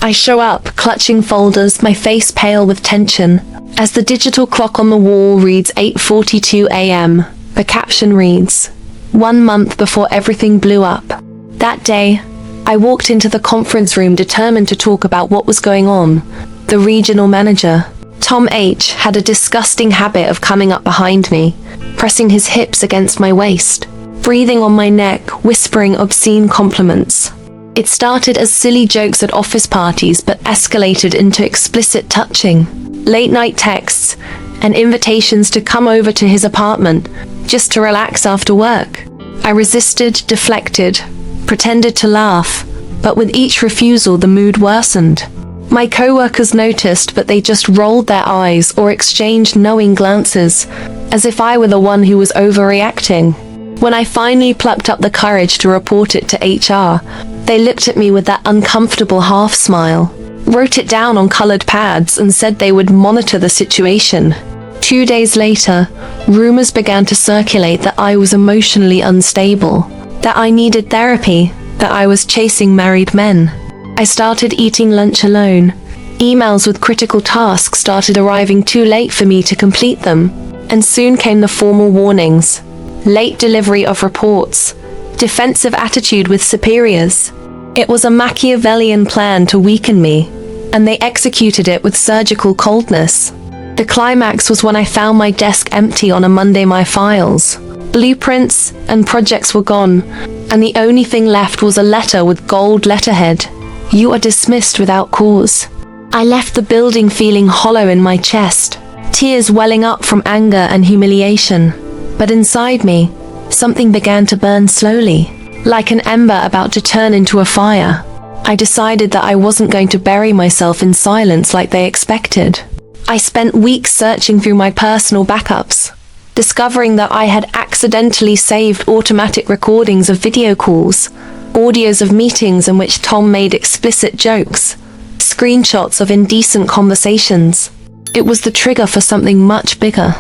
I show up, clutching folders, my face pale with tension. As the digital clock on the wall reads 8:42 a.m., the caption reads, "1 month before everything blew up." That day, I walked into the conference room determined to talk about what was going on. The regional manager, Tom H., had a disgusting habit of coming up behind me, pressing his hips against my waist, breathing on my neck, whispering obscene compliments. It started as silly jokes at office parties but escalated into explicit touching, late-night texts, and invitations to come over to his apartment just to relax after work. I resisted, deflected, pretended to laugh, but with each refusal the mood worsened. My co-workers noticed, but they just rolled their eyes or exchanged knowing glances, as if I were the one who was overreacting. When I finally plucked up the courage to report it to HR, they looked at me with that uncomfortable half-smile, wrote it down on colored pads, and said they would monitor the situation. 2 days later, rumors began to circulate that I was emotionally unstable, that I needed therapy, that I was chasing married men. I started eating lunch alone. Emails with critical tasks started arriving too late for me to complete them, and soon came the formal warnings. Late delivery of reports, defensive attitude with superiors. It was a Machiavellian plan to weaken me, and they executed it with surgical coldness. The climax was when I found my desk empty on a Monday. My files, blueprints, and projects were gone, and the only thing left was a letter with gold letterhead. "You are dismissed without cause." I left the building feeling hollow in my chest, tears welling up from anger and humiliation. But inside me, something began to burn slowly, like an ember about to turn into a fire. I decided that I wasn't going to bury myself in silence like they expected. I spent weeks searching through my personal backups, discovering that I had accidentally saved automatic recordings of video calls, audios of meetings in which Tom made explicit jokes, screenshots of indecent conversations. It was the trigger for something much bigger.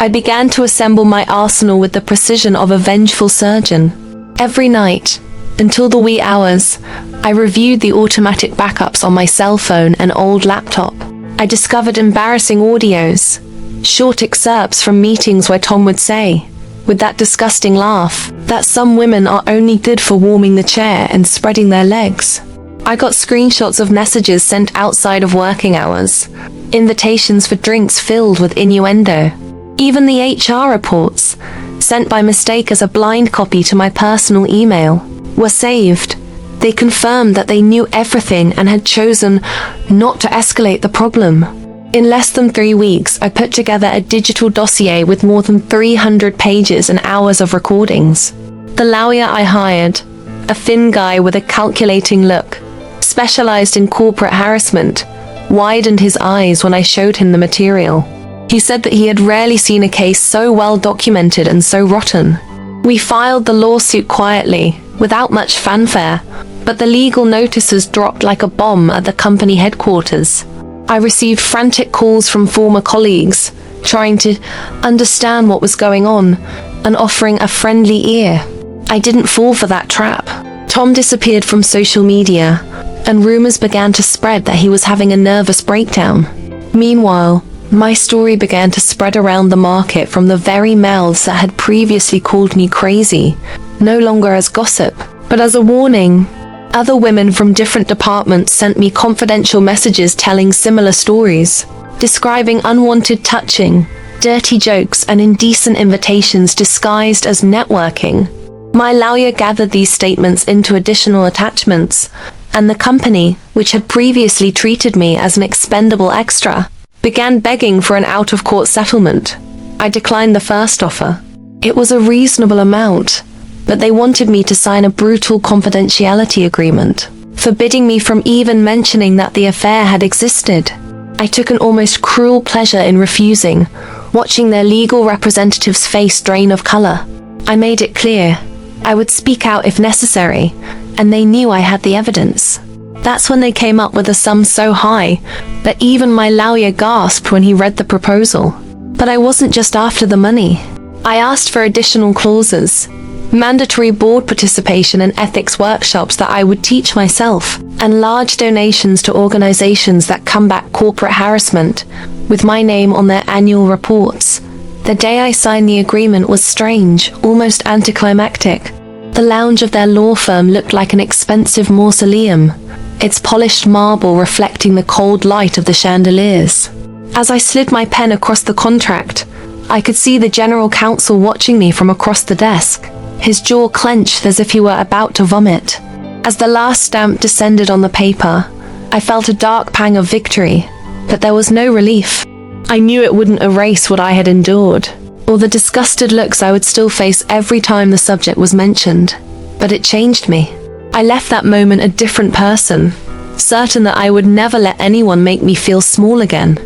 I began to assemble my arsenal with the precision of a vengeful surgeon. Every night, until the wee hours, I reviewed the automatic backups on my cell phone and old laptop. I discovered embarrassing audios, short excerpts from meetings where Tom would say, with that disgusting laugh, that some women are only good for warming the chair and spreading their legs. I got screenshots of messages sent outside of working hours, invitations for drinks filled with innuendo. Even the HR reports, sent by mistake as a blind copy to my personal email, were saved. They confirmed that they knew everything and had chosen not to escalate the problem. In less than 3 weeks, I put together a digital dossier with more than 300 pages and hours of recordings. The lawyer I hired, a thin guy with a calculating look, specialized in corporate harassment, widened his eyes when I showed him the material. He said that he had rarely seen a case so well documented and so rotten. We filed the lawsuit quietly, without much fanfare, but the legal notices dropped like a bomb at the company headquarters. I received frantic calls from former colleagues, trying to understand what was going on and offering a friendly ear. I didn't fall for that trap. Tom disappeared from social media, and rumors began to spread that he was having a nervous breakdown. Meanwhile, my story began to spread around the market from the very mouths that had previously called me crazy, no longer as gossip, but as a warning. Other women from different departments sent me confidential messages telling similar stories, describing unwanted touching, dirty jokes, and indecent invitations disguised as networking. My lawyer gathered these statements into additional attachments, and the company, which had previously treated me as an expendable extra, began begging for an out-of-court settlement. I declined the first offer. It was a reasonable amount, but they wanted me to sign a brutal confidentiality agreement, forbidding me from even mentioning that the affair had existed. I took an almost cruel pleasure in refusing, watching their legal representative's face drain of color. I made it clear I would speak out if necessary, and they knew I had the evidence. That's when they came up with a sum so high that even my lawyer gasped when he read the proposal. But I wasn't just after the money. I asked for additional clauses, mandatory board participation and ethics workshops that I would teach myself, and large donations to organizations that combat corporate harassment, with my name on their annual reports. The day I signed the agreement was strange, almost anticlimactic. The lounge of their law firm looked like an expensive mausoleum, its polished marble reflecting the cold light of the chandeliers. As I slid my pen across the contract, I could see the general counsel watching me from across the desk, his jaw clenched as if he were about to vomit. As the last stamp descended on the paper, I felt a dark pang of victory, but there was no relief. I knew it wouldn't erase what I had endured, or the disgusted looks I would still face every time the subject was mentioned. But it changed me. I left that moment a different person, certain that I would never let anyone make me feel small again.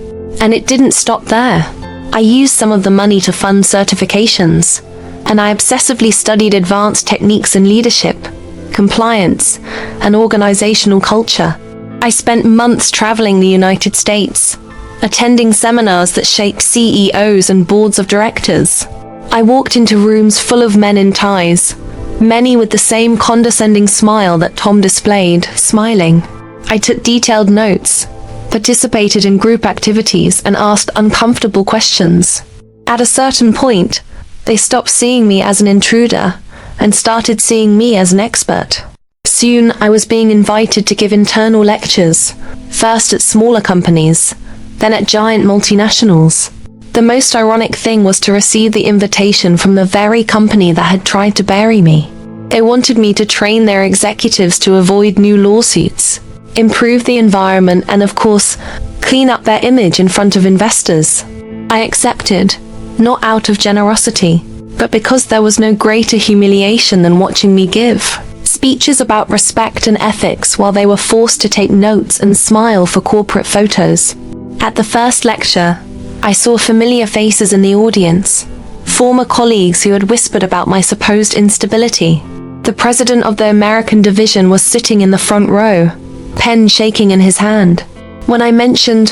And it didn't stop there. I used some of the money to fund certifications, and I obsessively studied advanced techniques in leadership, compliance, and organizational culture. I spent months traveling the United States, attending seminars that shaped CEOs and boards of directors. I walked into rooms full of men in ties, many with the same condescending smile that Tom displayed, smiling. I took detailed notes, participated in group activities, and asked uncomfortable questions. At a certain point, they stopped seeing me as an intruder and started seeing me as an expert. Soon, I was being invited to give internal lectures, first at smaller companies, then at giant multinationals. The most ironic thing was to receive the invitation from the very company that had tried to bury me. They wanted me to train their executives to avoid new lawsuits, improve the environment, and of course, clean up their image in front of investors. I accepted, not out of generosity, but because there was no greater humiliation than watching me give speeches about respect and ethics while they were forced to take notes and smile for corporate photos. At the first lecture, I saw familiar faces in the audience, former colleagues who had whispered about my supposed instability. The president of the American division was sitting in the front row, pen shaking in his hand. When I mentioned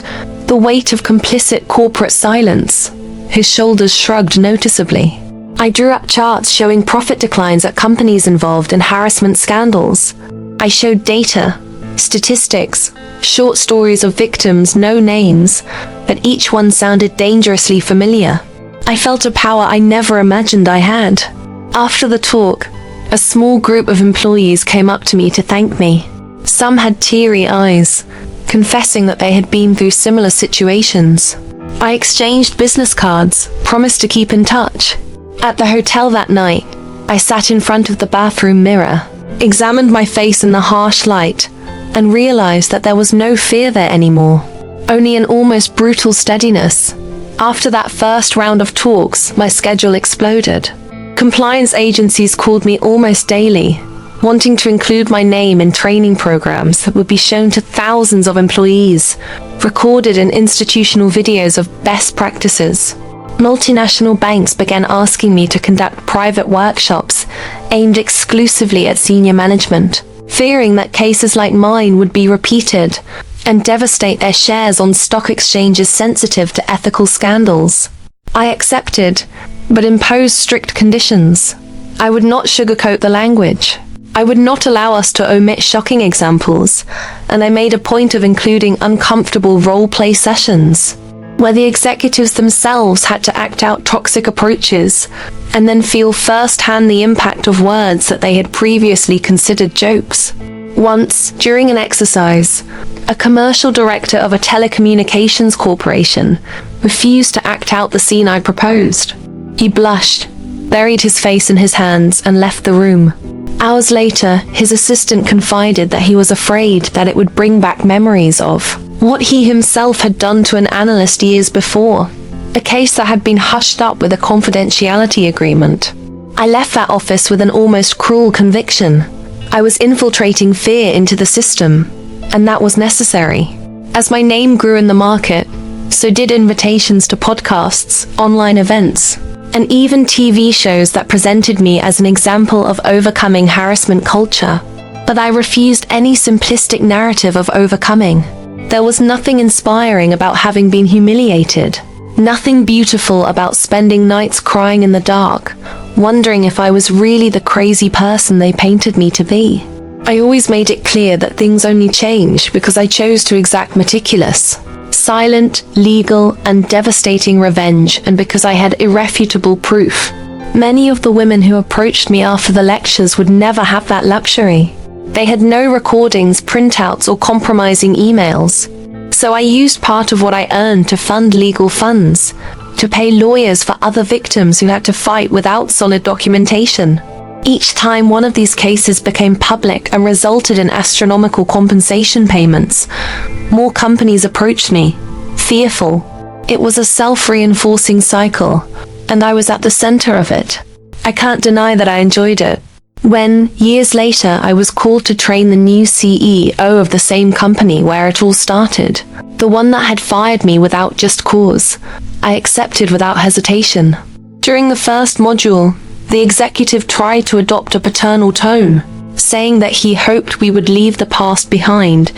the weight of complicit corporate silence, his shoulders shrugged noticeably. I drew up charts showing profit declines at companies involved in harassment scandals. I showed data, statistics, short stories of victims, no names, but each one sounded dangerously familiar. I felt a power I never imagined I had. After the talk, a small group of employees came up to me to thank me. Some had teary eyes, confessing that they had been through similar situations. I exchanged business cards, promised to keep in touch. At the hotel that night, I sat in front of the bathroom mirror, examined my face in the harsh light, and realized that there was no fear there anymore, only an almost brutal steadiness. After that first round of talks, my schedule exploded. Compliance agencies called me almost daily, wanting to include my name in training programs that would be shown to thousands of employees, recorded in institutional videos of best practices. Multinational banks began asking me to conduct private workshops aimed exclusively at senior management, fearing that cases like mine would be repeated and devastate their shares on stock exchanges sensitive to ethical scandals. I accepted, but imposed strict conditions. I would not sugarcoat the language. I would not allow us to omit shocking examples, and I made a point of including uncomfortable role-play sessions, where the executives themselves had to act out toxic approaches and then feel firsthand the impact of words that they had previously considered jokes. Once, during an exercise, a commercial director of a telecommunications corporation refused to act out the scene I proposed. He blushed, buried his face in his hands, and left the room. Hours later, his assistant confided that he was afraid that it would bring back memories of what he himself had done to an analyst years before, a case that had been hushed up with a confidentiality agreement. I left that office with an almost cruel conviction. I was infiltrating fear into the system, and that was necessary. As my name grew in the market, so did invitations to podcasts, online events, and even TV shows that presented me as an example of overcoming harassment culture. But I refused any simplistic narrative of overcoming. There was nothing inspiring about having been humiliated, nothing beautiful about spending nights crying in the dark, wondering if I was really the crazy person they painted me to be. I always made it clear that things only change because I chose to exact meticulous, silent, legal, and devastating revenge, and because I had irrefutable proof. Many of the women who approached me after the lectures would never have that luxury. They had no recordings, printouts, or compromising emails. So I used part of what I earned to fund legal funds, to pay lawyers for other victims who had to fight without solid documentation. Each time one of these cases became public and resulted in astronomical compensation payments, more companies approached me, fearful. It was a self-reinforcing cycle, and I was at the center of it. I can't deny that I enjoyed it. When, years later, I was called to train the new CEO of the same company where it all started, the one that had fired me without just cause, I accepted without hesitation. During the first module, the executive tried to adopt a paternal tone, saying that he hoped we would leave the past behind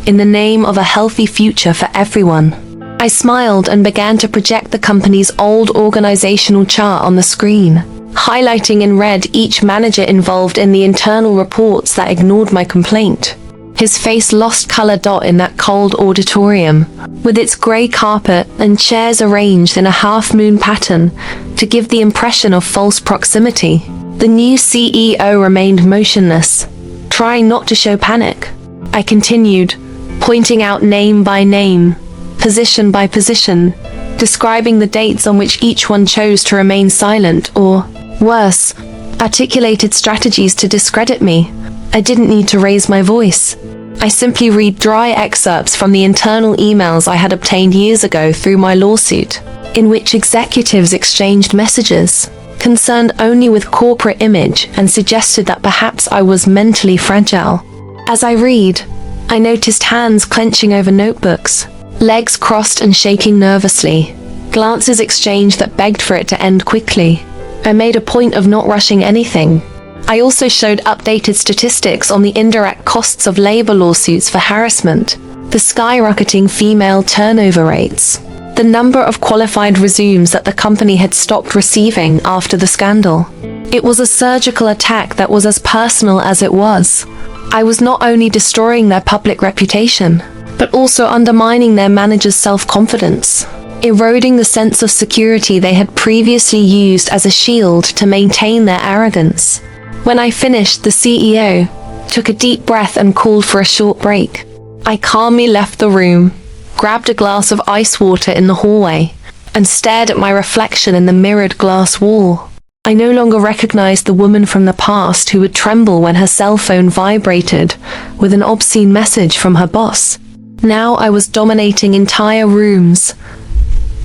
in the name of a healthy future for everyone. I smiled and began to project the company's old organizational chart on the screen, highlighting in red each manager involved in the internal reports that ignored my complaint. His face lost color in that cold auditorium, with its gray carpet and chairs arranged in a half-moon pattern to give the impression of false proximity. The new CEO remained motionless, trying not to show panic. I continued, pointing out name by name, position by position, describing the dates on which each one chose to remain silent or, worse, articulated strategies to discredit me. I didn't need to raise my voice. I simply read dry excerpts from the internal emails I had obtained years ago through my lawsuit, in which executives exchanged messages concerned only with corporate image and suggested that perhaps I was mentally fragile. As I read, I noticed hands clenching over notebooks, legs crossed and shaking nervously, glances exchanged that begged for it to end quickly. I made a point of not rushing anything. I also showed updated statistics on the indirect costs of labor lawsuits for harassment, the skyrocketing female turnover rates, the number of qualified resumes that the company had stopped receiving after the scandal. It was a surgical attack that was as personal as it was. I was not only destroying their public reputation, but also undermining their managers' self-confidence, eroding the sense of security they had previously used as a shield to maintain their arrogance. When I finished, the CEO took a deep breath and called for a short break. I calmly left the room, grabbed a glass of ice water in the hallway, and stared at my reflection in the mirrored glass wall. I no longer recognized the woman from the past who would tremble when her cell phone vibrated with an obscene message from her boss. Now I was dominating entire rooms,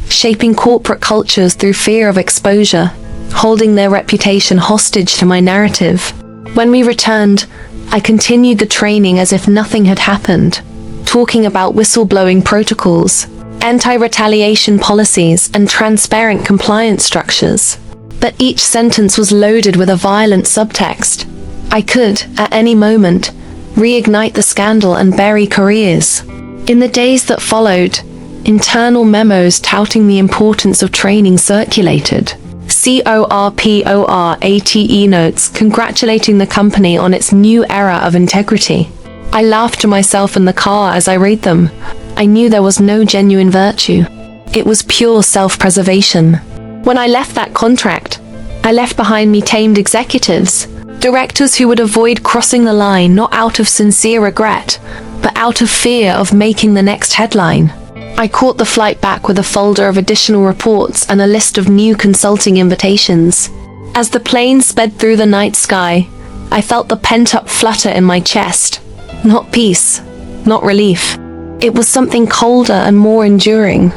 shaping corporate cultures through fear of exposure, holding their reputation hostage to my narrative. When we returned, I continued the training as if nothing had happened, talking about whistleblowing protocols, anti-retaliation policies, and transparent compliance structures. But each sentence was loaded with a violent subtext. I could, at any moment, reignite the scandal and bury careers. In the days that followed, internal memos touting the importance of training circulated. CORPORATE notes congratulating the company on its new era of integrity. I laughed to myself in the car as I read them. I knew there was no genuine virtue. It was pure self-preservation. When I left that contract, I left behind me tamed executives, directors who would avoid crossing the line not out of sincere regret, but out of fear of making the next headline. I caught the flight back with a folder of additional reports and a list of new consulting invitations. As the plane sped through the night sky, I felt the pent-up flutter in my chest. Not peace, not relief. It was something colder and more enduring.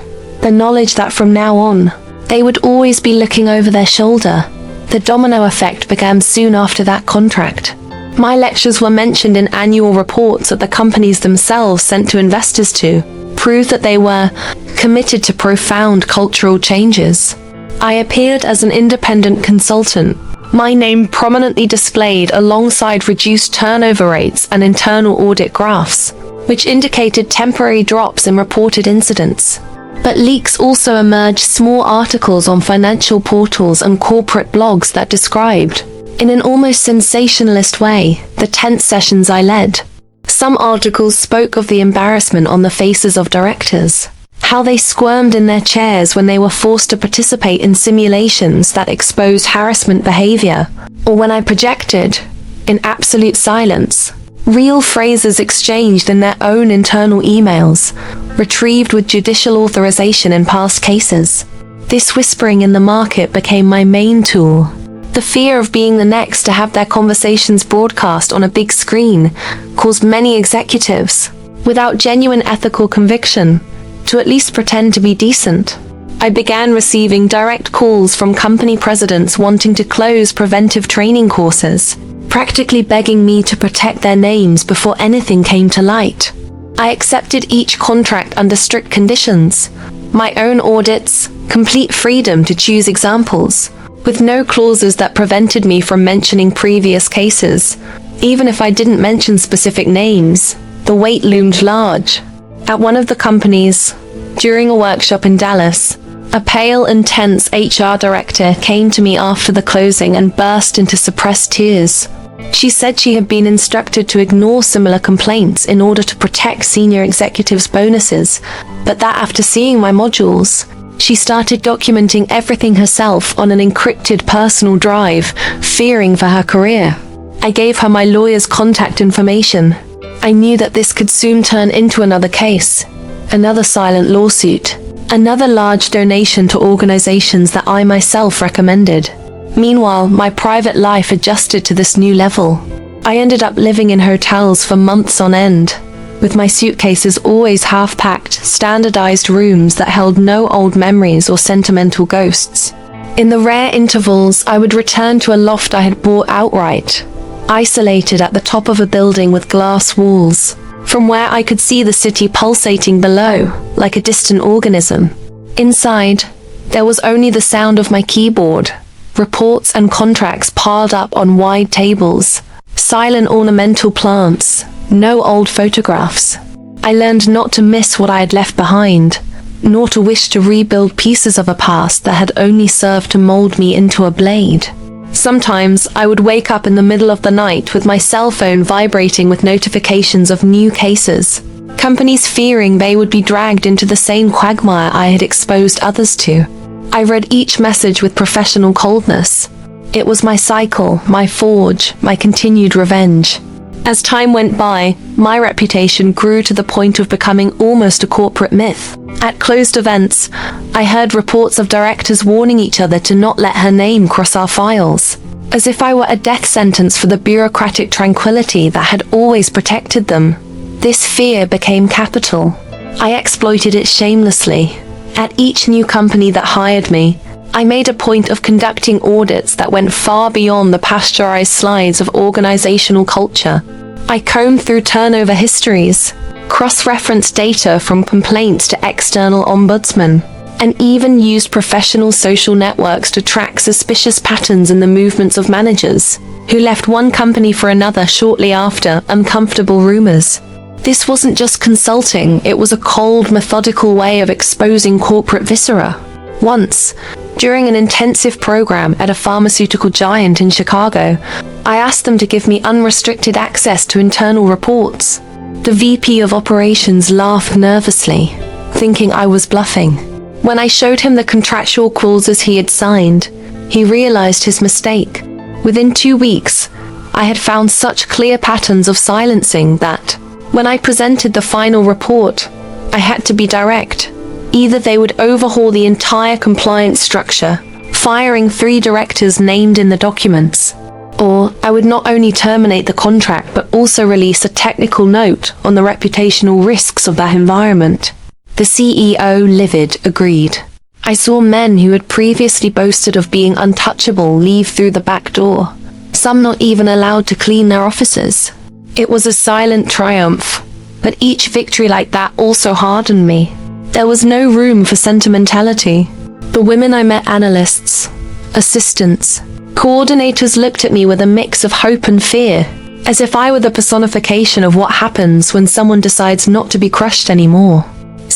The knowledge that from now on, they would always be looking over their shoulder. The domino effect began soon after that contract. My lectures were mentioned in annual reports that the companies themselves sent to investors to prove that they were committed to profound cultural changes. I appeared as an independent consultant, my name prominently displayed alongside reduced turnover rates and internal audit graphs, which indicated temporary drops in reported incidents. But leaks also emerged small articles on financial portals and corporate blogs that described, in an almost sensationalist way, the tense sessions I led. Some articles spoke of the embarrassment on the faces of directors, how they squirmed in their chairs when they were forced to participate in simulations that exposed harassment behavior, or when I projected, in absolute silence, real phrases exchanged in their own internal emails, retrieved with judicial authorization in past cases. This whispering in the market became my main tool. The fear of being the next to have their conversations broadcast on a big screen caused many executives, without genuine ethical conviction, to at least pretend to be decent. I began receiving direct calls from company presidents wanting to close preventive training courses, practically begging me to protect their names before anything came to light. I accepted each contract under strict conditions, my own audits, complete freedom to choose examples, with no clauses that prevented me from mentioning previous cases. Even if I didn't mention specific names, the weight loomed large. At one of the companies, during a workshop in Dallas, a pale and tense HR director came to me after the closing and burst into suppressed tears. She said she had been instructed to ignore similar complaints in order to protect senior executives' bonuses, but that after seeing my modules, she started documenting everything herself on an encrypted personal drive, fearing for her career. I gave her my lawyer's contact information. I knew that this could soon turn into another case, another silent lawsuit, another large donation to organizations that I myself recommended. Meanwhile, my private life adjusted to this new level. I ended up living in hotels for months on end, with my suitcases always half-packed, standardized rooms that held no old memories or sentimental ghosts. In the rare intervals, I would return to a loft I had bought outright, isolated at the top of a building with glass walls, from where I could see the city pulsating below, like a distant organism. Inside, there was only the sound of my keyboard, reports and contracts piled up on wide tables, silent ornamental plants, no old photographs. I learned not to miss what I had left behind, nor to wish to rebuild pieces of a past that had only served to mold me into a blade. Sometimes I would wake up in the middle of the night with my cell phone vibrating with notifications of new cases, companies fearing they would be dragged into the same quagmire I had exposed others to. I read each message with professional coldness. It was my cycle, my forge, my continued revenge. As time went by, my reputation grew to the point of becoming almost a corporate myth. At closed events, I heard reports of directors warning each other to not let her name cross our files, as if I were a death sentence for the bureaucratic tranquility that had always protected them. This fear became capital. I exploited it shamelessly. At each new company that hired me, I made a point of conducting audits that went far beyond the pasteurized slides of organizational culture. I combed through turnover histories, cross-referenced data from complaints to external ombudsmen, and even used professional social networks to track suspicious patterns in the movements of managers who left one company for another shortly after uncomfortable rumors. This wasn't just consulting, it was a cold, methodical way of exposing corporate viscera. Once, during an intensive program at a pharmaceutical giant in Chicago, I asked them to give me unrestricted access to internal reports. The VP of operations laughed nervously, thinking I was bluffing. When I showed him the contractual clauses he had signed, he realized his mistake. Within 2 weeks, I had found such clear patterns of silencing that, when I presented the final report, I had to be direct. Either they would overhaul the entire compliance structure, firing 3 directors named in the documents, or I would not only terminate the contract but also release a technical note on the reputational risks of that environment. The CEO, livid, agreed. I saw men who had previously boasted of being untouchable leave through the back door, some not even allowed to clean their offices. It was a silent triumph, but each victory like that also hardened me. There was no room for sentimentality. The women I met, analysts, assistants, coordinators, looked at me with a mix of hope and fear, as if I were the personification of what happens when someone decides not to be crushed anymore.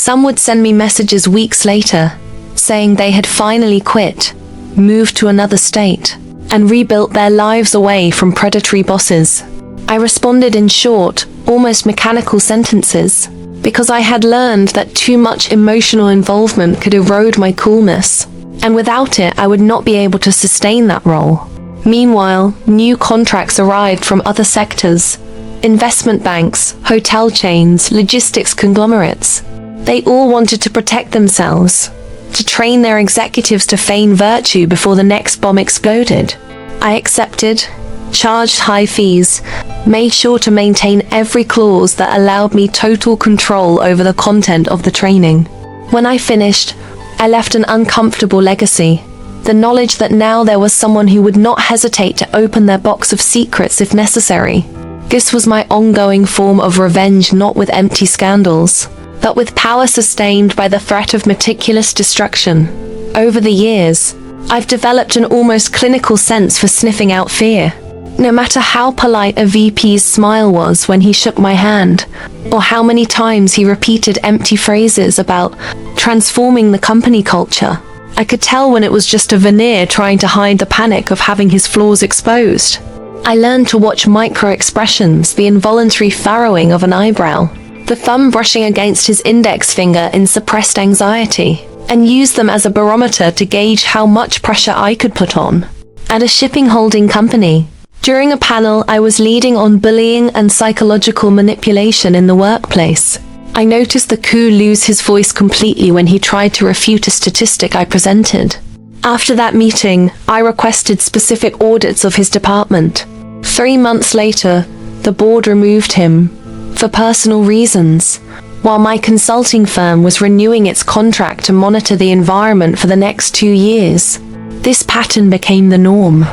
Some would send me messages weeks later, saying they had finally quit, moved to another state, and rebuilt their lives away from predatory bosses. I responded in short, almost mechanical sentences, because I had learned that too much emotional involvement could erode my coolness, and without it I would not be able to sustain that role. Meanwhile, new contracts arrived from other sectors: investment banks, hotel chains, logistics conglomerates. They all wanted to protect themselves, to train their executives to feign virtue before the next bomb exploded. I accepted, charged high fees, made sure to maintain every clause that allowed me total control over the content of the training. When I finished, I left an uncomfortable legacy: the knowledge that now there was someone who would not hesitate to open their box of secrets if necessary. This was my ongoing form of revenge, not with empty scandals, but with power sustained by the threat of meticulous destruction. Over the years, I've developed an almost clinical sense for sniffing out fear. No matter how polite a VP's smile was when he shook my hand, or how many times he repeated empty phrases about transforming the company culture, I could tell when it was just a veneer trying to hide the panic of having his flaws exposed. I learned to watch micro-expressions, the involuntary furrowing of an eyebrow, the thumb brushing against his index finger in suppressed anxiety, and use them as a barometer to gauge how much pressure I could put on. At a shipping holding company, during a panel I was leading on bullying and psychological manipulation in the workplace, I noticed the coup lose his voice completely when he tried to refute a statistic I presented. After that meeting, I requested specific audits of his department. 3 months later, the board removed him, for personal reasons, while my consulting firm was renewing its contract to monitor the environment for the next 2 years. This pattern became the norm.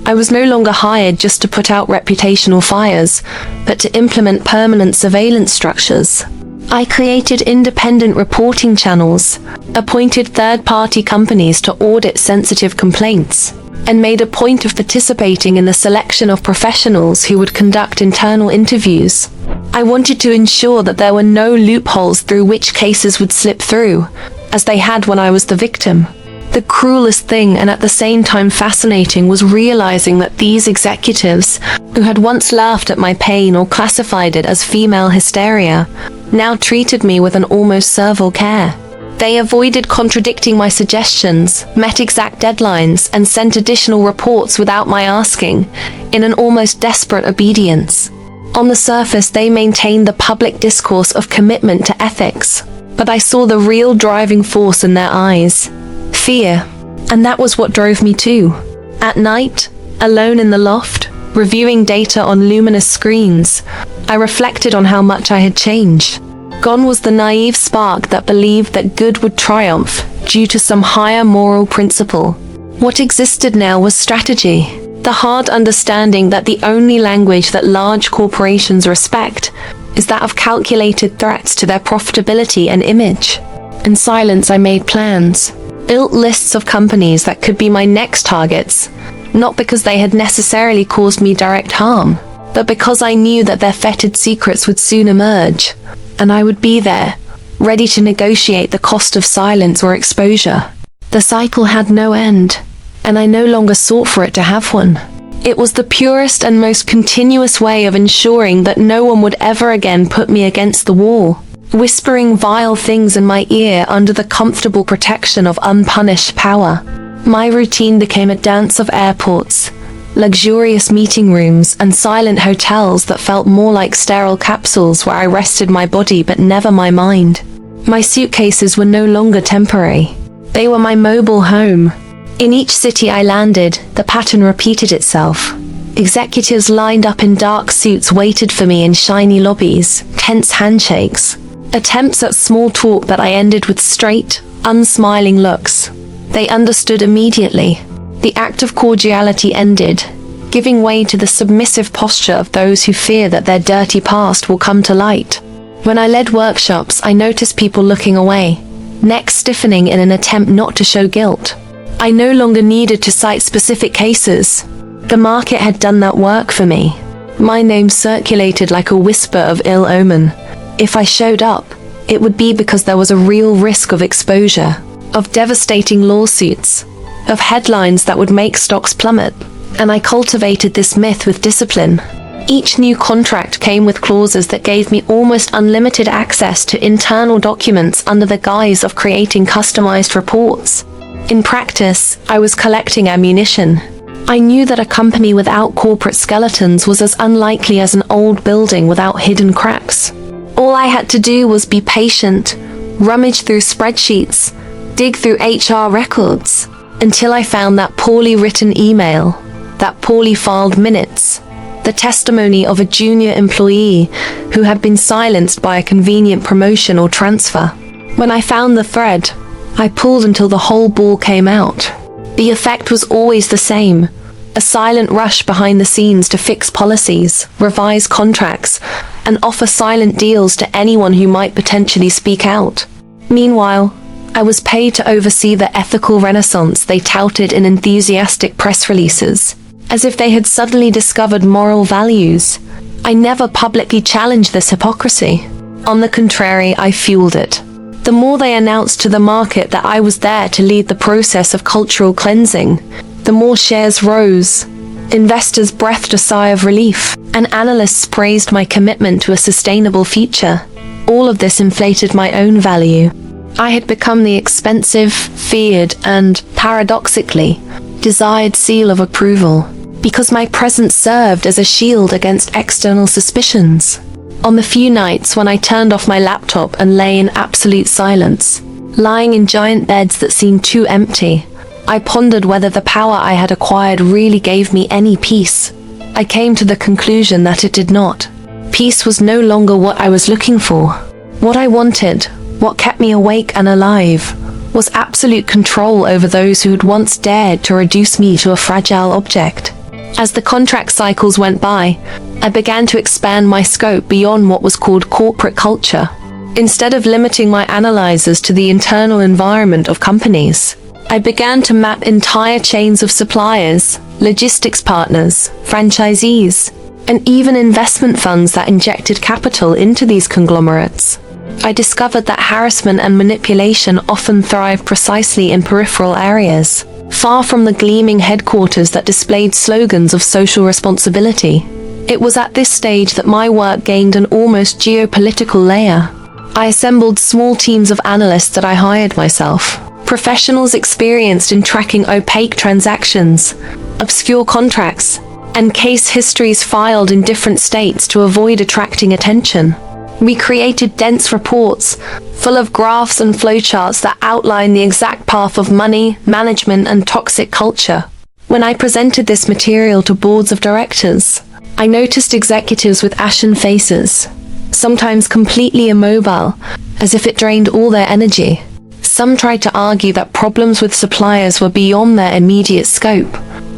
I was no longer hired just to put out reputational fires, but to implement permanent surveillance structures. I created independent reporting channels, appointed third-party companies to audit sensitive complaints, and made a point of participating in the selection of professionals who would conduct internal interviews. I wanted to ensure that there were no loopholes through which cases would slip through, as they had when I was the victim. The cruelest thing, and at the same time fascinating, was realizing that these executives, who had once laughed at my pain or classified it as female hysteria, now treated me with an almost servile care. They avoided contradicting my suggestions, met exact deadlines, and sent additional reports without my asking, in an almost desperate obedience. On the surface, they maintained the public discourse of commitment to ethics, but I saw the real driving force in their eyes: fear. And that was what drove me too. At night, alone in the loft, reviewing data on luminous screens, I reflected on how much I had changed. Gone was the naive spark that believed that good would triumph due to some higher moral principle. What existed now was strategy, the hard understanding that the only language that large corporations respect is that of calculated threats to their profitability and image. In silence I made plans, built lists of companies that could be my next targets, not because they had necessarily caused me direct harm, but because I knew that their fetid secrets would soon emerge, and I would be there, ready to negotiate the cost of silence or exposure. The cycle had no end, and I no longer sought for it to have one. It was the purest and most continuous way of ensuring that no one would ever again put me against the wall, whispering vile things in my ear under the comfortable protection of unpunished power. My routine became a dance of airports, luxurious meeting rooms, and silent hotels that felt more like sterile capsules where I rested my body but never my mind. My suitcases were no longer temporary. They were my mobile home. In each city I landed, the pattern repeated itself. Executives lined up in dark suits waited for me in shiny lobbies, tense handshakes, attempts at small talk that I ended with straight, unsmiling looks. They understood immediately. The act of cordiality ended, giving way to the submissive posture of those who fear that their dirty past will come to light. When I led workshops, I noticed people looking away, necks stiffening in an attempt not to show guilt. I no longer needed to cite specific cases. The market had done that work for me. My name circulated like a whisper of ill omen. If I showed up, it would be because there was a real risk of exposure, of devastating lawsuits, of headlines that would make stocks plummet. And I cultivated this myth with discipline. Each new contract came with clauses that gave me almost unlimited access to internal documents under the guise of creating customized reports. In practice, I was collecting ammunition. I knew that a company without corporate skeletons was as unlikely as an old building without hidden cracks. All I had to do was be patient, rummage through spreadsheets, dig through HR records, until I found that poorly written email, that poorly filed minutes, the testimony of a junior employee who had been silenced by a convenient promotion or transfer. When I found the thread, I pulled until the whole ball came out. The effect was always the same: a silent rush behind the scenes to fix policies, revise contracts, and offer silent deals to anyone who might potentially speak out. Meanwhile, I was paid to oversee the ethical renaissance they touted in enthusiastic press releases, as if they had suddenly discovered moral values. I never publicly challenged this hypocrisy. On the contrary, I fueled it. The more they announced to the market that I was there to lead the process of cultural cleansing, the more shares rose. Investors breathed a sigh of relief, and analysts praised my commitment to a sustainable future. All of this inflated my own value. I had become the expensive, feared, and, paradoxically, desired seal of approval, because my presence served as a shield against external suspicions. On the few nights when I turned off my laptop and lay in absolute silence, lying in giant beds that seemed too empty, I pondered whether the power I had acquired really gave me any peace. I came to the conclusion that it did not. Peace was no longer what I was looking for. What I wanted, what kept me awake and alive, was absolute control over those who had once dared to reduce me to a fragile object. As the contract cycles went by, I began to expand my scope beyond what was called corporate culture. Instead of limiting my analyzers to the internal environment of companies, I began to map entire chains of suppliers, logistics partners, franchisees, and even investment funds that injected capital into these conglomerates. I discovered that harassment and manipulation often thrive precisely in peripheral areas, far from the gleaming headquarters that displayed slogans of social responsibility. It was at this stage that my work gained an almost geopolitical layer. I assembled small teams of analysts that I hired myself, professionals experienced in tracking opaque transactions, obscure contracts, and case histories filed in different states to avoid attracting attention. We created dense reports, full of graphs and flowcharts that outline the exact path of money, management, and toxic culture. When I presented this material to boards of directors, I noticed executives with ashen faces, sometimes completely immobile, as if it drained all their energy. Some tried to argue that problems with suppliers were beyond their immediate scope,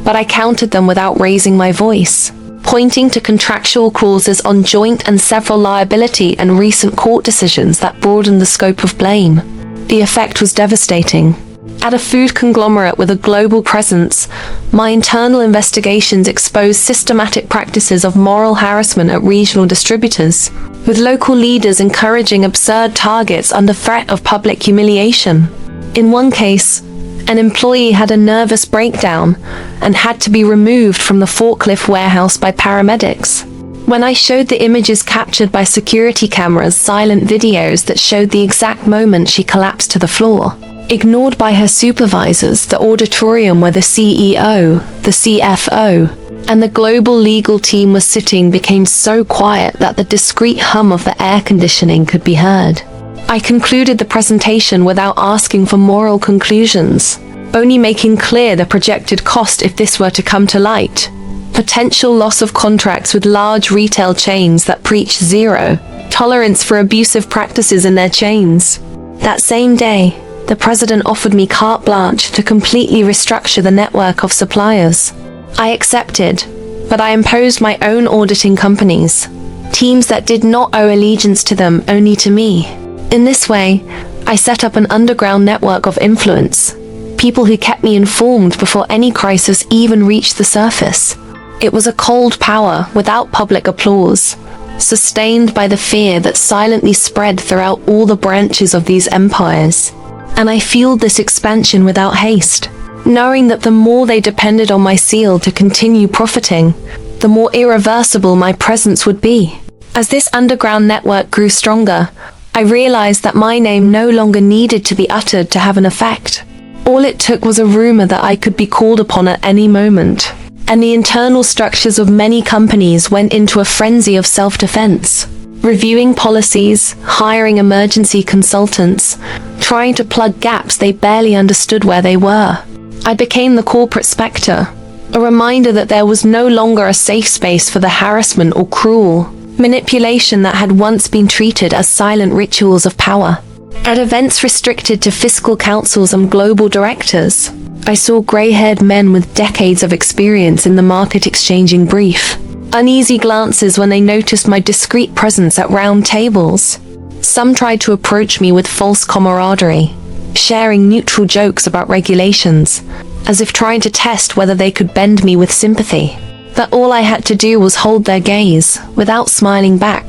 but I countered them without raising my voice, pointing to contractual clauses on joint and several liability and recent court decisions that broadened the scope of blame. The effect was devastating. At a food conglomerate with a global presence, my internal investigations exposed systematic practices of moral harassment at regional distributors, with local leaders encouraging absurd targets under threat of public humiliation. In one case, an employee had a nervous breakdown and had to be removed from the forklift warehouse by paramedics. When I showed the images captured by security cameras, silent videos that showed the exact moment she collapsed to the floor, ignored by her supervisors, the auditorium where the CEO, the CFO, and the global legal team was sitting became so quiet that the discreet hum of the air conditioning could be heard. I concluded the presentation without asking for moral conclusions, only making clear the projected cost if this were to come to light. Potential loss of contracts with large retail chains that preach zero tolerance for abusive practices in their chains. That same day, the president offered me carte blanche to completely restructure the network of suppliers. I accepted, but I imposed my own auditing companies, teams that did not owe allegiance to them, only to me. In this way, I set up an underground network of influence, people who kept me informed before any crisis even reached the surface. It was a cold power without public applause, sustained by the fear that silently spread throughout all the branches of these empires. And I fueled this expansion without haste, knowing that the more they depended on my seal to continue profiting, the more irreversible my presence would be. As this underground network grew stronger, I realized that my name no longer needed to be uttered to have an effect. All it took was a rumor that I could be called upon at any moment, and the internal structures of many companies went into a frenzy of self-defense, reviewing policies, hiring emergency consultants, trying to plug gaps they barely understood where they were. I became the corporate spectre, a reminder that there was no longer a safe space for the harassment or cruel manipulation that had once been treated as silent rituals of power. At events restricted to fiscal councils and global directors, I saw grey-haired men with decades of experience in the market exchanging brief, uneasy glances when they noticed my discreet presence at round tables. Some tried to approach me with false camaraderie, sharing neutral jokes about regulations, as if trying to test whether they could bend me with sympathy. But all I had to do was hold their gaze, without smiling back,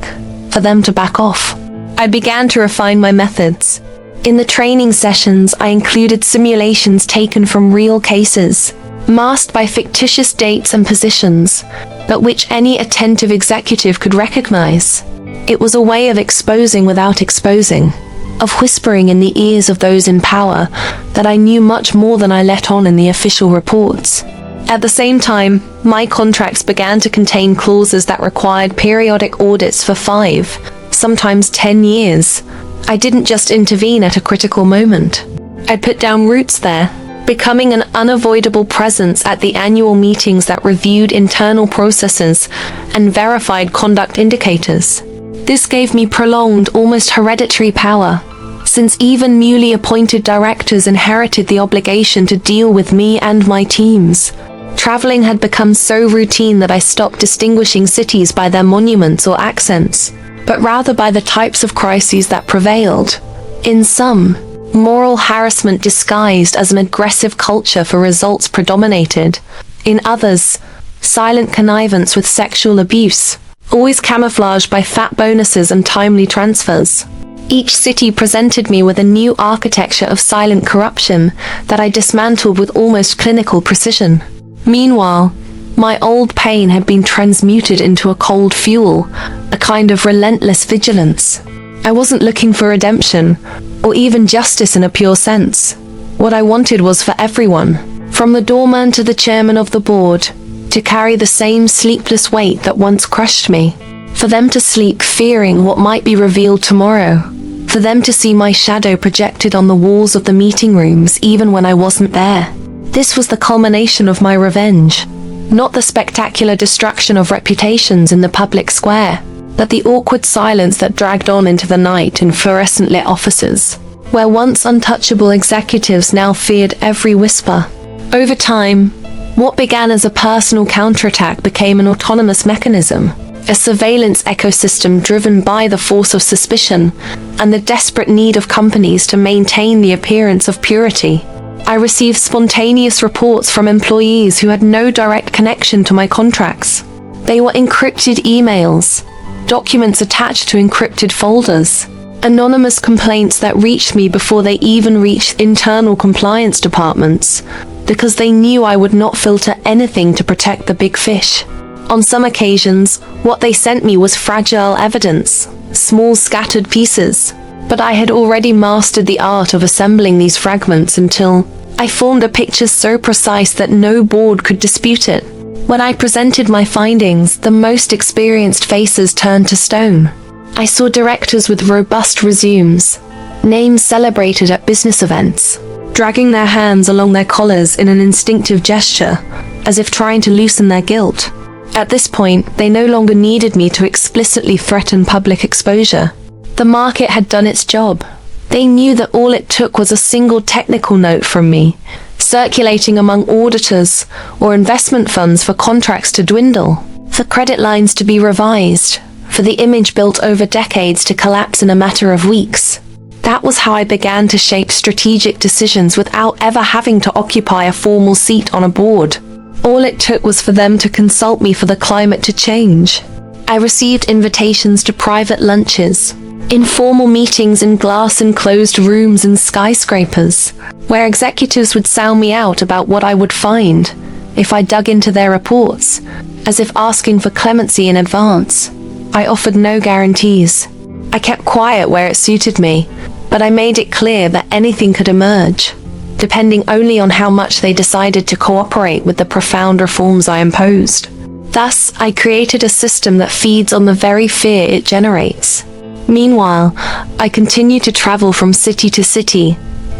for them to back off. I began to refine my methods. In the training sessions, I included simulations taken from real cases, masked by fictitious dates and positions, but which any attentive executive could recognize. It was a way of exposing without exposing, of whispering in the ears of those in power that I knew much more than I let on in the official reports. At the same time, my contracts began to contain clauses that required periodic audits for 5, sometimes 10 years. I didn't just intervene at a critical moment. I put down roots there, becoming an unavoidable presence at the annual meetings that reviewed internal processes and verified conduct indicators. This gave me prolonged, almost hereditary power, since even newly appointed directors inherited the obligation to deal with me and my teams. Traveling had become so routine that I stopped distinguishing cities by their monuments or accents, but rather by the types of crises that prevailed. In some, moral harassment disguised as an aggressive culture for results predominated. In others, silent connivance with sexual abuse, always camouflaged by fat bonuses and timely transfers. Each city presented me with a new architecture of silent corruption that I dismantled with almost clinical precision. Meanwhile, my old pain had been transmuted into a cold fuel, a kind of relentless vigilance. I wasn't looking for redemption, or even justice in a pure sense. What I wanted was for everyone, from the doorman to the chairman of the board, to carry the same sleepless weight that once crushed me. For them to sleep fearing what might be revealed tomorrow. For them to see my shadow projected on the walls of the meeting rooms even when I wasn't there. This was the culmination of my revenge. Not the spectacular destruction of reputations in the public square, but the awkward silence that dragged on into the night in fluorescent-lit offices, where once untouchable executives now feared every whisper. Over time, what began as a personal counterattack became an autonomous mechanism, a surveillance ecosystem driven by the force of suspicion and the desperate need of companies to maintain the appearance of purity. I received spontaneous reports from employees who had no direct connection to my contracts. They were encrypted emails, documents attached to encrypted folders, anonymous complaints that reached me before they even reached internal compliance departments, because they knew I would not filter anything to protect the big fish. On some occasions, what they sent me was fragile evidence, small scattered pieces, but I had already mastered the art of assembling these fragments until I formed a picture so precise that no board could dispute it. When I presented my findings, the most experienced faces turned to stone. I saw directors with robust resumes, names celebrated at business events, dragging their hands along their collars in an instinctive gesture, as if trying to loosen their guilt. At this point, they no longer needed me to explicitly threaten public exposure. The market had done its job. They knew that all it took was a single technical note from me, circulating among auditors or investment funds for contracts to dwindle, for credit lines to be revised, for the image built over decades to collapse in a matter of weeks. That was how I began to shape strategic decisions without ever having to occupy a formal seat on a board. All it took was for them to consult me for the climate to change. I received invitations to private lunches, informal meetings in glass-enclosed rooms in skyscrapers, where executives would sound me out about what I would find if I dug into their reports, as if asking for clemency in advance. I offered no guarantees. I kept quiet where it suited me, but I made it clear that anything could emerge, depending only on how much they decided to cooperate with the profound reforms I imposed. Thus, I created a system that feeds on the very fear it generates. Meanwhile, I continue to travel from city to city,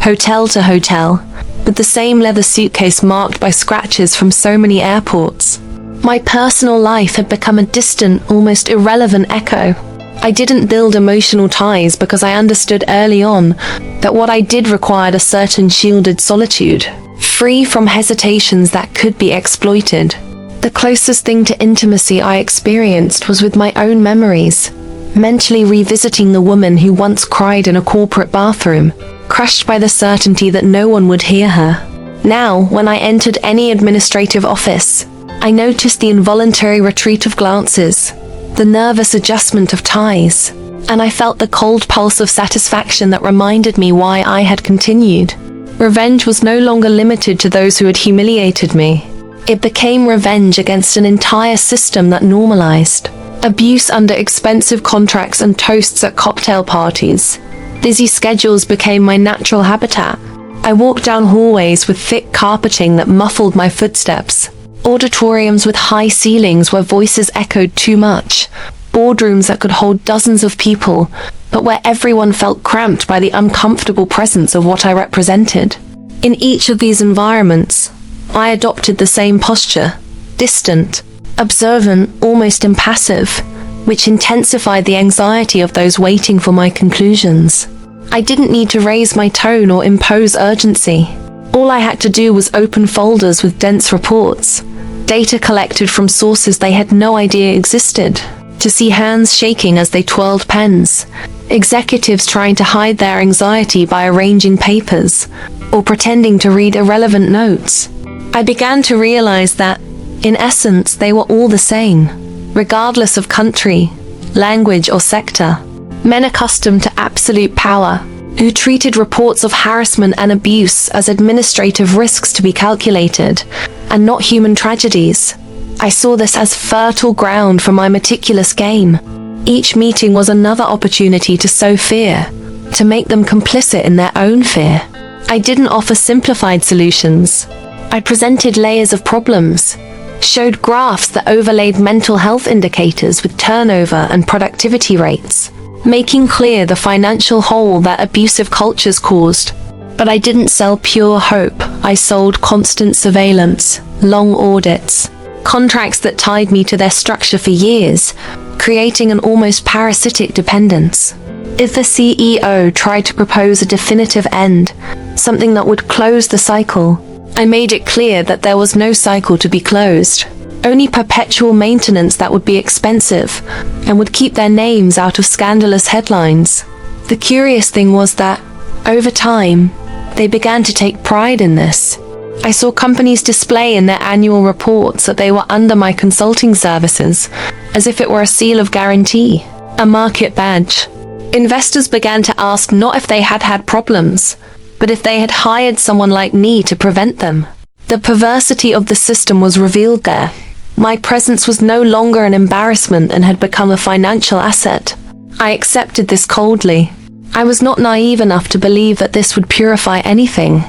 hotel to hotel, with the same leather suitcase marked by scratches from so many airports. My personal life had become a distant, almost irrelevant echo. I didn't build emotional ties because I understood early on that what I did required a certain shielded solitude, free from hesitations that could be exploited. The closest thing to intimacy I experienced was with my own memories, mentally revisiting the woman who once cried in a corporate bathroom, crushed by the certainty that no one would hear her. Now, when I entered any administrative office, I noticed the involuntary retreat of glances, the nervous adjustment of ties, and I felt the cold pulse of satisfaction that reminded me why I had continued. Revenge was no longer limited to those who had humiliated me. It became revenge against an entire system that normalized abuse under expensive contracts and toasts at cocktail parties. Busy schedules became my natural habitat. I walked down hallways with thick carpeting that muffled my footsteps, auditoriums with high ceilings where voices echoed too much, boardrooms that could hold dozens of people, but where everyone felt cramped by the uncomfortable presence of what I represented. In each of these environments, I adopted the same posture, distant, observant, almost impassive, which intensified the anxiety of those waiting for my conclusions. I didn't need to raise my tone or impose urgency. All I had to do was open folders with dense reports, data collected from sources they had no idea existed, to see hands shaking as they twirled pens, executives trying to hide their anxiety by arranging papers, or pretending to read irrelevant notes. I began to realize that, in essence, they were all the same, regardless of country, language, or sector. Men accustomed to absolute power, who treated reports of harassment and abuse as administrative risks to be calculated, and not human tragedies. I saw this as fertile ground for my meticulous game. Each meeting was another opportunity to sow fear, to make them complicit in their own fear. I didn't offer simplified solutions. I presented layers of problems, showed graphs that overlaid mental health indicators with turnover and productivity rates, making clear the financial hole that abusive cultures caused. But I didn't sell pure hope. I sold constant surveillance, long audits, contracts that tied me to their structure for years, creating an almost parasitic dependence. If the CEO tried to propose a definitive end, something that would close the cycle, I made it clear that there was no cycle to be closed, only perpetual maintenance that would be expensive and would keep their names out of scandalous headlines. The curious thing was that, over time, they began to take pride in this. I saw companies display in their annual reports that they were under my consulting services, as if it were a seal of guarantee, a market badge. Investors began to ask not if they had had problems, but if they had hired someone like me to prevent them. The perversity of the system was revealed there. My presence was no longer an embarrassment and had become a financial asset. I accepted this coldly. I was not naive enough to believe that this would purify anything.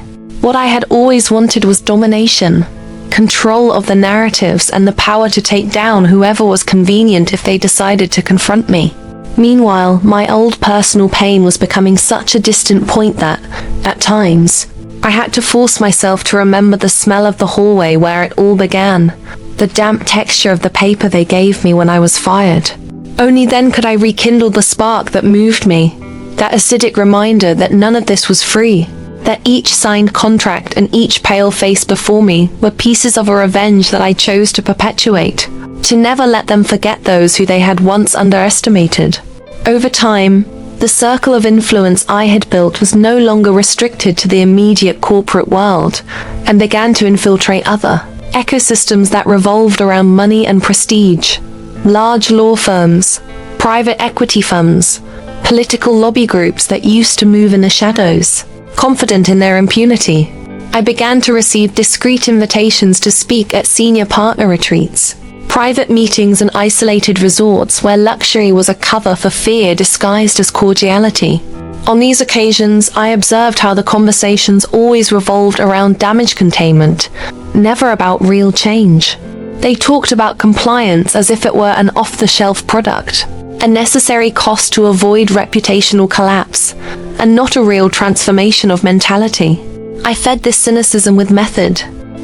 What I had always wanted was domination, control of the narratives, and the power to take down whoever was convenient if they decided to confront me. Meanwhile, my old personal pain was becoming such a distant point that, at times, I had to force myself to remember the smell of the hallway where it all began, the damp texture of the paper they gave me when I was fired. Only then could I rekindle the spark that moved me, that acidic reminder that none of this was free, that each signed contract and each pale face before me were pieces of a revenge that I chose to perpetuate, to never let them forget those who they had once underestimated. Over time, the circle of influence I had built was no longer restricted to the immediate corporate world, and began to infiltrate other ecosystems that revolved around money and prestige. large law firms, private equity funds, political lobby groups that used to move in the shadows, confident in their impunity. I began to receive discreet invitations to speak at senior partner retreats, private meetings and isolated resorts where luxury was a cover for fear disguised as cordiality. On these occasions, I observed how the conversations always revolved around damage containment, never about real change. They talked about compliance as if it were an off-the-shelf product, a necessary cost to avoid reputational collapse, and not a real transformation of mentality. I fed this cynicism with method.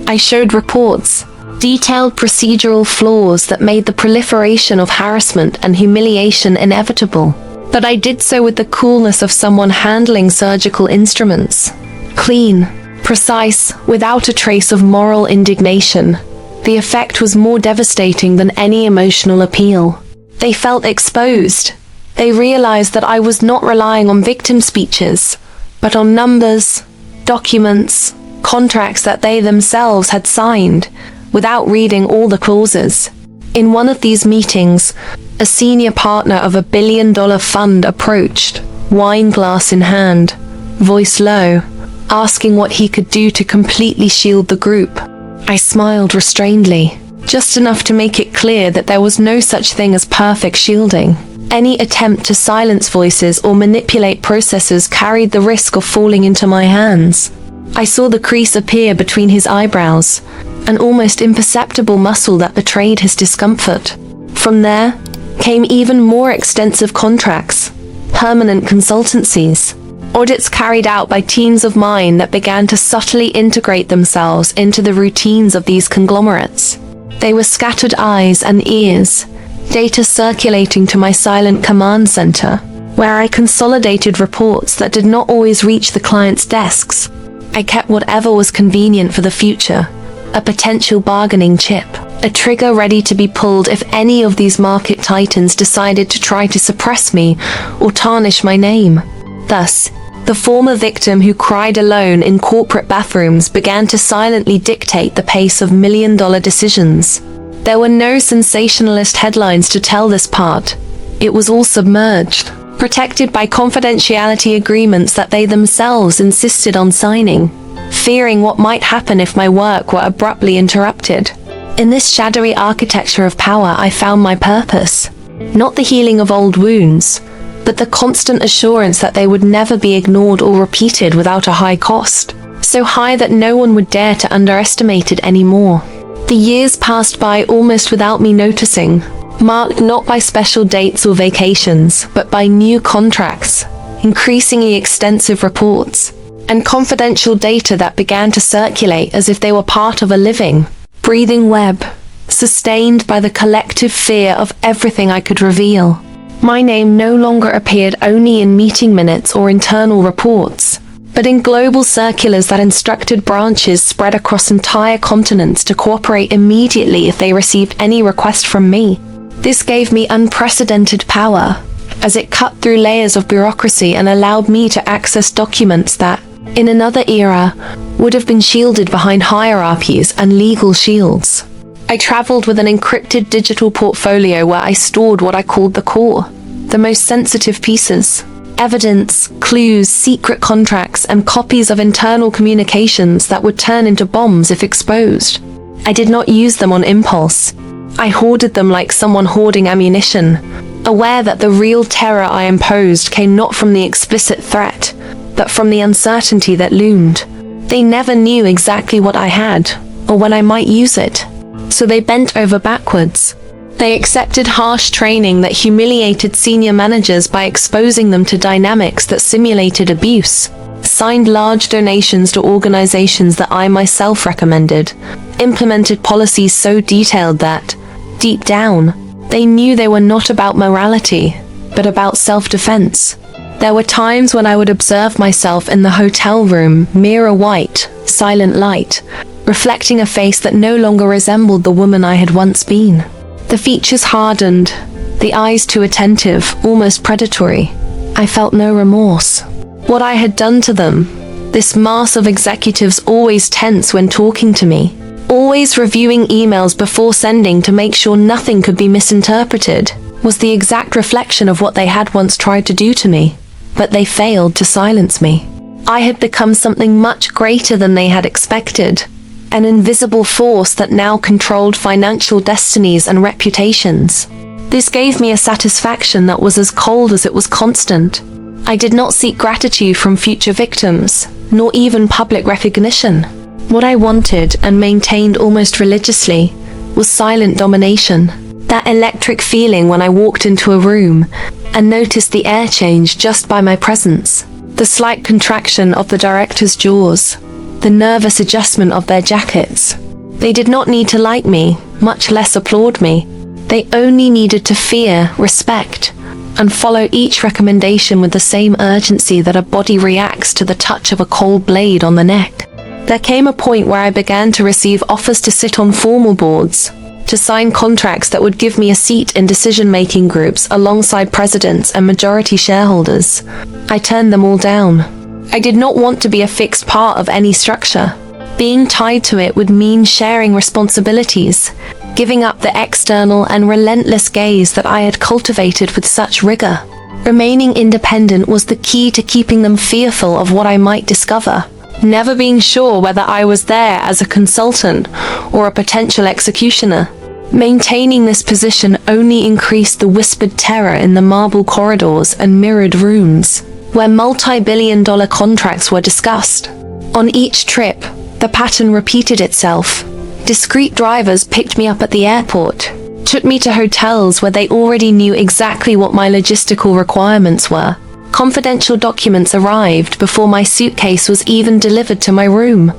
I showed reports, detailed procedural flaws that made the proliferation of harassment and humiliation inevitable. But I did so with the coolness of someone handling surgical instruments. Clean, precise, without a trace of moral indignation. The effect was more devastating than any emotional appeal. They felt exposed. They realized that I was not relying on victim speeches, but on numbers, documents, contracts that they themselves had signed, without reading all the clauses. In one of these meetings, a senior partner of $1 billion fund approached, wine glass in hand, voice low, asking what he could do to completely shield the group. I smiled restrainedly, just enough to make it clear that there was no such thing as perfect shielding. Any attempt to silence voices or manipulate processes carried the risk of falling into my hands. I saw the crease appear between his eyebrows, an almost imperceptible muscle that betrayed his discomfort. From there came even more extensive contracts, permanent consultancies, audits carried out by teams of mine that began to subtly integrate themselves into the routines of these conglomerates. They were scattered eyes and ears, data circulating to my silent command center, where I consolidated reports that did not always reach the client's desks. I kept whatever was convenient for the future, a potential bargaining chip, a trigger ready to be pulled if any of these market titans decided to try to suppress me or tarnish my name. Thus, the former victim who cried alone in corporate bathrooms began to silently dictate the pace of million-dollar decisions. There were no sensationalist headlines to tell this part. It was all submerged, protected by confidentiality agreements that they themselves insisted on signing, fearing what might happen if my work were abruptly interrupted. In this shadowy architecture of power, I found my purpose. Not the healing of old wounds, but the constant assurance that they would never be ignored or repeated without a high cost, so high that no one would dare to underestimate it anymore. The years passed by almost without me noticing, marked not by special dates or vacations, but by new contracts, increasingly extensive reports, and confidential data that began to circulate as if they were part of a living, breathing web, sustained by the collective fear of everything I could reveal. My name no longer appeared only in meeting minutes or internal reports, but in global circulars that instructed branches spread across entire continents to cooperate immediately if they received any request from me. This gave me unprecedented power, as it cut through layers of bureaucracy and allowed me to access documents that, in another era, would have been shielded behind hierarchies and legal shields. I traveled with an encrypted digital portfolio where I stored what I called the core, the most sensitive pieces, evidence, clues, secret contracts, and copies of internal communications that would turn into bombs if exposed. I did not use them on impulse. I hoarded them like someone hoarding ammunition, aware that the real terror I imposed came not from the explicit threat, but from the uncertainty that loomed. They never knew exactly what I had, or when I might use it, so they bent over backwards. They accepted harsh training that humiliated senior managers by exposing them to dynamics that simulated abuse, signed large donations to organizations that I myself recommended, implemented policies so detailed that, deep down, they knew they were not about morality, but about self-defense. There were times when I would observe myself in the hotel room, mirror white, silent light, reflecting a face that no longer resembled the woman I had once been. The features hardened, the eyes too attentive, almost predatory. I felt no remorse. What I had done to them, this mass of executives always tense when talking to me, always reviewing emails before sending to make sure nothing could be misinterpreted, was the exact reflection of what they had once tried to do to me. But they failed to silence me. I had become something much greater than they had expected, an invisible force that now controlled financial destinies and reputations. This gave me a satisfaction that was as cold as it was constant. I did not seek gratitude from future victims, nor even public recognition. What I wanted and maintained almost religiously was silent domination. That electric feeling when I walked into a room and noticed the air change just by my presence. The slight contraction of the director's jaws. The nervous adjustment of their jackets. They did not need to like me, much less applaud me. They only needed to fear, respect, and follow each recommendation with the same urgency that a body reacts to the touch of a cold blade on the neck. There came a point where I began to receive offers to sit on formal boards, to sign contracts that would give me a seat in decision-making groups alongside presidents and majority shareholders. I turned them all down. I did not want to be a fixed part of any structure. Being tied to it would mean sharing responsibilities, giving up the external and relentless gaze that I had cultivated with such rigor. Remaining independent was the key to keeping them fearful of what I might discover, never being sure whether I was there as a consultant or a potential executioner. Maintaining this position only increased the whispered terror in the marble corridors and mirrored rooms, where multi-billion-dollar contracts were discussed. On each trip, the pattern repeated itself. Discreet drivers picked me up at the airport, took me to hotels where they already knew exactly what my logistical requirements were. Confidential documents arrived before my suitcase was even delivered to my room.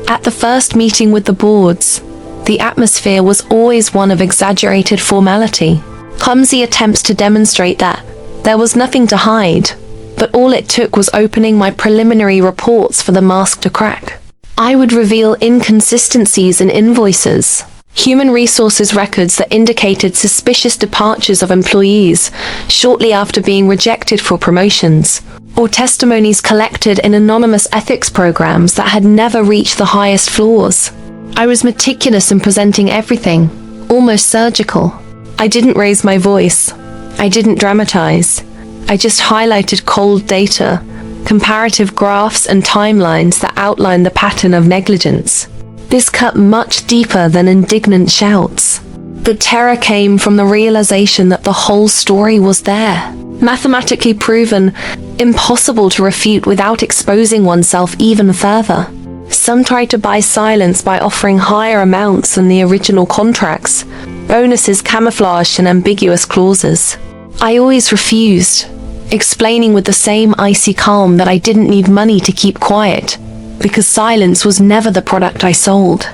At the first meeting with the boards, the atmosphere was always one of exaggerated formality. Clumsy attempts to demonstrate that there was nothing to hide, but all it took was opening my preliminary reports for the mask to crack. I would reveal inconsistencies in invoices, human resources records that indicated suspicious departures of employees shortly after being rejected for promotions, or testimonies collected in anonymous ethics programs that had never reached the highest floors. I was meticulous in presenting everything, almost surgical. I didn't raise my voice. I didn't dramatize. I just highlighted cold data, comparative graphs and timelines that outlined the pattern of negligence. This cut much deeper than indignant shouts. The terror came from the realization that the whole story was there, mathematically proven, impossible to refute without exposing oneself even further. Some tried to buy silence by offering higher amounts than the original contracts, bonuses camouflaged in ambiguous clauses. I always refused, explaining with the same icy calm that I didn't need money to keep quiet, because silence was never the product I sold.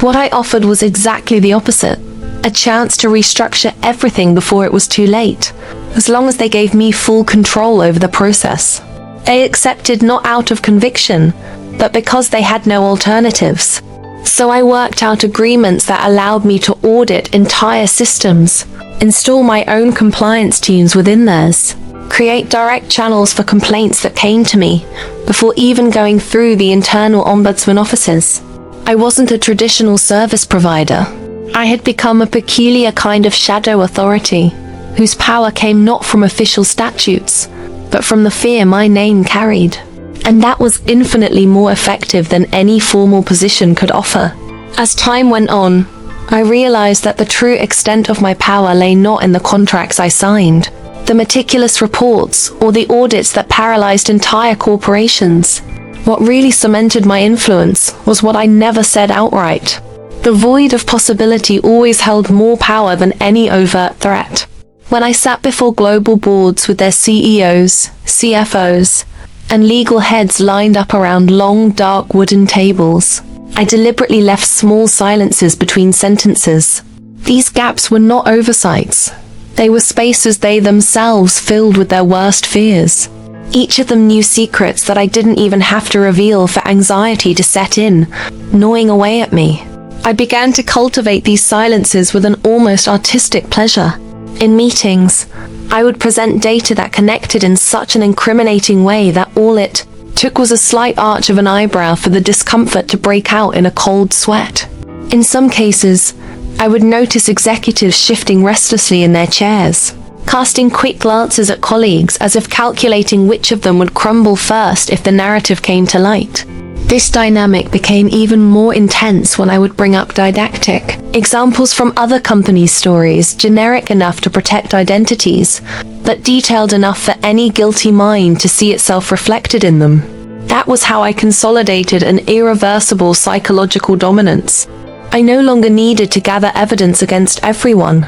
What I offered was exactly the opposite, a chance to restructure everything before it was too late, as long as they gave me full control over the process. They accepted not out of conviction, but because they had no alternatives. So I worked out agreements that allowed me to audit entire systems, install my own compliance teams within theirs, create direct channels for complaints that came to me before even going through the internal ombudsman offices. I wasn't a traditional service provider. I had become a peculiar kind of shadow authority, whose power came not from official statutes, but from the fear my name carried. And that was infinitely more effective than any formal position could offer. As time went on, I realized that the true extent of my power lay not in the contracts I signed, the meticulous reports, or the audits that paralyzed entire corporations. What really cemented my influence was what I never said outright. The void of possibility always held more power than any overt threat. When I sat before global boards with their CEOs, CFOs, and legal heads lined up around long, dark wooden tables, I deliberately left small silences between sentences. These gaps were not oversights. They were spaces they themselves filled with their worst fears. Each of them knew secrets that I didn't even have to reveal for anxiety to set in, gnawing away at me. I began to cultivate these silences with an almost artistic pleasure. In meetings, I would present data that connected in such an incriminating way that all it took was a slight arch of an eyebrow for the discomfort to break out in a cold sweat. In some cases, I would notice executives shifting restlessly in their chairs, casting quick glances at colleagues as if calculating which of them would crumble first if the narrative came to light. This dynamic became even more intense when I would bring up didactic examples from other companies' stories, generic enough to protect identities, but detailed enough for any guilty mind to see itself reflected in them. That was how I consolidated an irreversible psychological dominance. I no longer needed to gather evidence against everyone.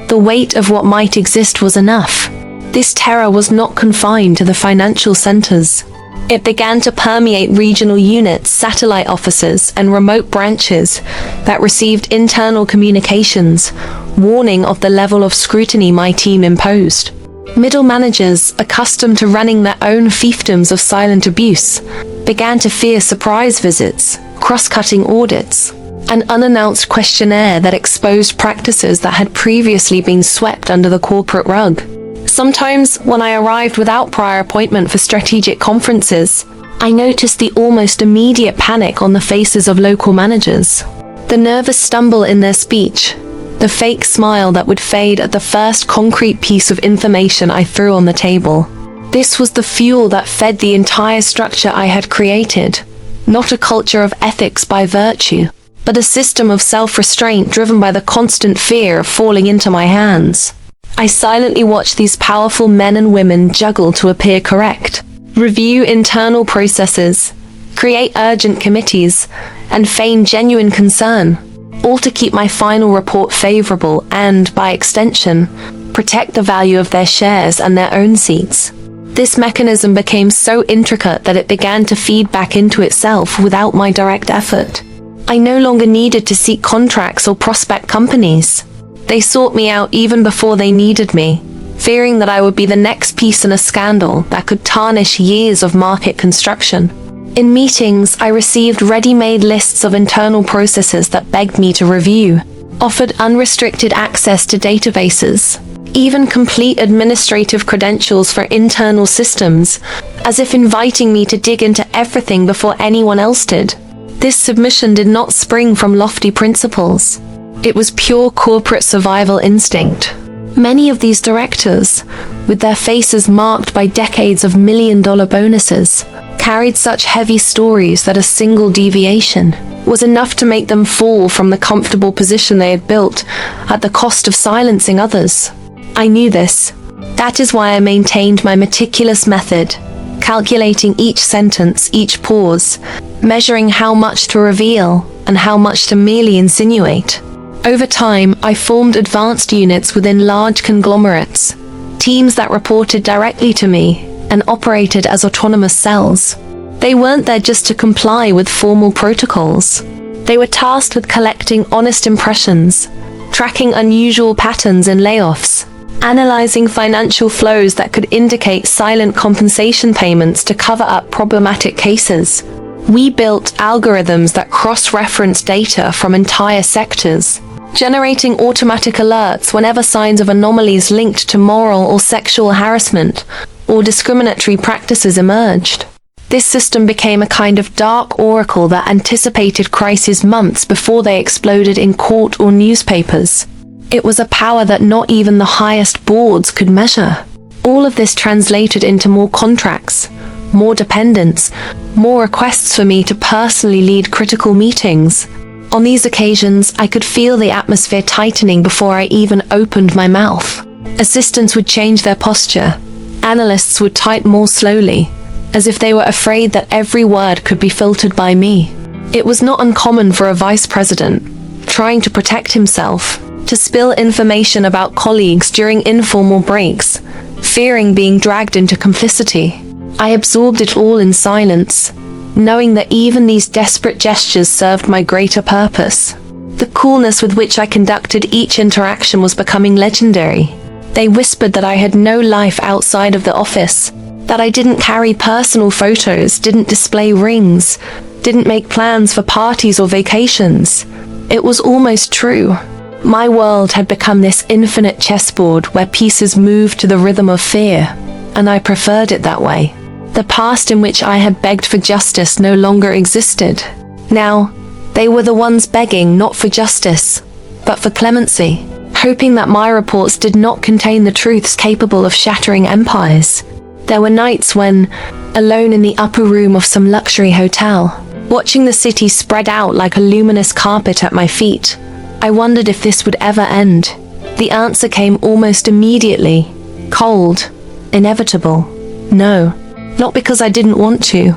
The weight of what might exist was enough. This terror was not confined to the financial centers. It began to permeate regional units, satellite offices, and remote branches that received internal communications, warning of the level of scrutiny my team imposed. Middle managers, accustomed to running their own fiefdoms of silent abuse, began to fear surprise visits, cross-cutting audits, an unannounced questionnaire that exposed practices that had previously been swept under the corporate rug. Sometimes, when I arrived without prior appointment for strategic conferences, I noticed the almost immediate panic on the faces of local managers. The nervous stumble in their speech, the fake smile that would fade at the first concrete piece of information I threw on the table. This was the fuel that fed the entire structure I had created, not a culture of ethics by virtue, but a system of self-restraint driven by the constant fear of falling into my hands. I silently watched these powerful men and women juggle to appear correct, review internal processes, create urgent committees, and feign genuine concern, all to keep my final report favorable and, by extension, protect the value of their shares and their own seats. This mechanism became so intricate that it began to feed back into itself without my direct effort. I no longer needed to seek contracts or prospect companies. They sought me out even before they needed me, fearing that I would be the next piece in a scandal that could tarnish years of market construction. In meetings, I received ready-made lists of internal processes that begged me to review, offered unrestricted access to databases, even complete administrative credentials for internal systems, as if inviting me to dig into everything before anyone else did. This submission did not spring from lofty principles. It was pure corporate survival instinct. Many of these directors, with their faces marked by decades of million-dollar bonuses, carried such heavy stories that a single deviation was enough to make them fall from the comfortable position they had built at the cost of silencing others. I knew this. That is why I maintained my meticulous method, calculating each sentence, each pause, measuring how much to reveal and how much to merely insinuate. Over time, I formed advanced units within large conglomerates, teams that reported directly to me and operated as autonomous cells. They weren't there just to comply with formal protocols. They were tasked with collecting honest impressions, tracking unusual patterns in layoffs, analyzing financial flows that could indicate silent compensation payments to cover up problematic cases. We built algorithms that cross-reference data from entire sectors, generating automatic alerts whenever signs of anomalies linked to moral or sexual harassment or discriminatory practices emerged. This system became a kind of dark oracle that anticipated crises months before they exploded in court or newspapers. It was a power that not even the highest boards could measure. All of this translated into more contracts, more dependents, more requests for me to personally lead critical meetings. On these occasions, I could feel the atmosphere tightening before I even opened my mouth. Assistants would change their posture. Analysts would type more slowly, as if they were afraid that every word could be filtered by me. It was not uncommon for a vice president, trying to protect himself, to spill information about colleagues during informal breaks, fearing being dragged into complicity. I absorbed it all in silence, knowing that even these desperate gestures served my greater purpose. The coolness with which I conducted each interaction was becoming legendary. They whispered that I had no life outside of the office, that I didn't carry personal photos, didn't display rings, didn't make plans for parties or vacations. It was almost true. My world had become this infinite chessboard where pieces moved to the rhythm of fear, and I preferred it that way. The past in which I had begged for justice no longer existed. Now, They were the ones begging not for justice, but for clemency, hoping that my reports did not contain the truths capable of shattering empires. There were nights when, alone in the upper room of some luxury hotel, watching the city spread out like a luminous carpet at my feet, I wondered if this would ever end. The answer came almost immediately. Cold. Inevitable. No. Not because I didn't want to,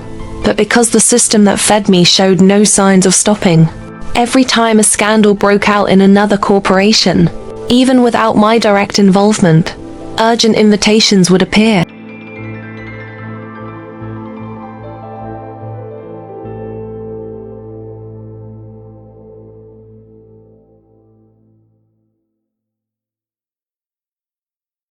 but because the system that fed me showed no signs of stopping. Every time a scandal broke out in another corporation, even without my direct involvement, urgent invitations would appear.